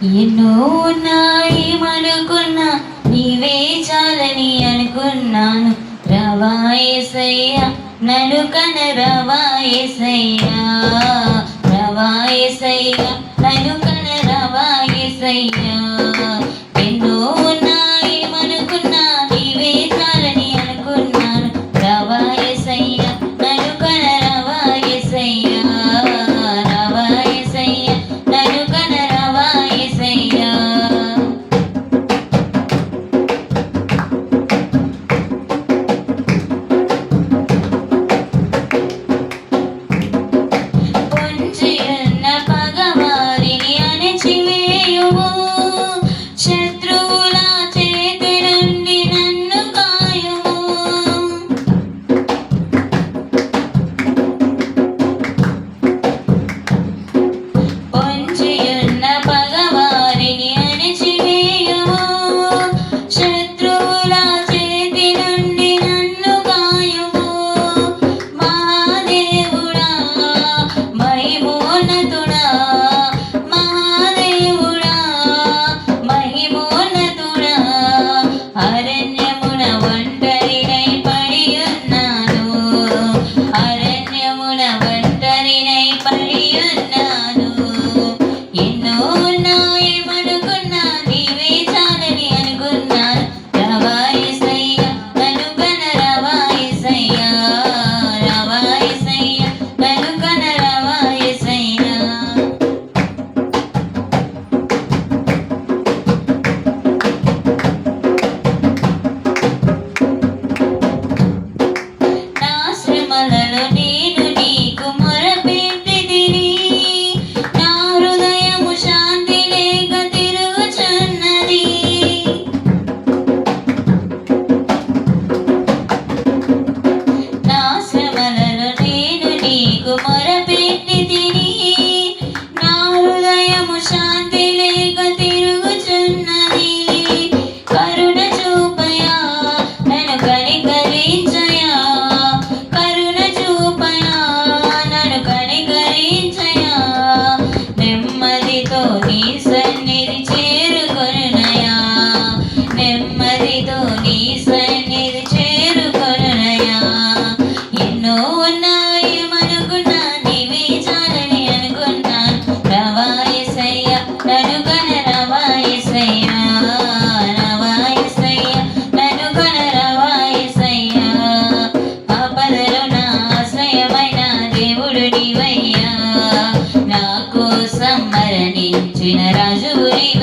ఎన్నో ఉన్నాయి మనుకున్నా నీవే చాలని అనుకున్నాను. రవా యేసయ్యా నన్ను కనరవా యేసయ్యా, రవా యేసయ్యా నన్ను కనరవా యేసయ్యా. ఎన్నో ఉన్నాయి మనుకున్నా నీవే చాలని అనుకున్నాను. రవా యేసయ్యా నన్ను కనరవా యేసయ్యా, రవా యేసయ్యా నన్ను కనరవా యేసయ్యా. పొంచియున్న పగవారిని అణచివేయుము, శత్రువుల చేతి నుండి నన్ను కాయుము. పొంచియున్న పగవారిని అణచివేయుము, శత్రువుల చేతి నుండి నన్ను కాయుము. మహాదేవుడా మహిమోన్నతుడా, మహాదేవుడా మహిమోన్నతుడా, అరణ్యమున ఒంటరినై పడియున్నాను, అరణ్యమున ఒంటరినై పడియున్నాను. ఎన్నో ఉన్నాయి మనుకున్నా నీవే చాలని అనుకున్నాను. రవా యేసయ్యా నన్ను కనరవా యేసయ్యా, రవా యేసయ్యా నన్ను కనరవా యేసయ్యా. నా శ్రమలలో నేను నీకు మొరపెట్టితిని, నా హృదయము శాంతి లేక తిరుగుచున్నది. నా శ్రమలలో నేను నీకు మొరపెట్టితిని, నా హృదయము శాంతి లేక తిరుగుచున్నది. కరుణ చూపయా నన్ను కనికరించయా, కరుణ చూపయా నన్ను కనికరించయా. నెమ్మదితో నీ సన్నిధి చేరుకొనునయా, నెమ్మదితో నీ సన్నిధి చేరుకొనునయా. ఎన్నో ఉన్నాయి మనుకున్నా నీవే చాలని అనుకున్నాను. రవా యేసయ్యా నన్ను కనరవా యేసయ్యా, రవా యేసయ్యా నన్ను కనరవా యేసయ్యా. ఆపదలో నా ఆశ్రయమైన దేవుడు నీవయ్యా, నా కోసం మరణించిన రాజువు నీవయ్యా.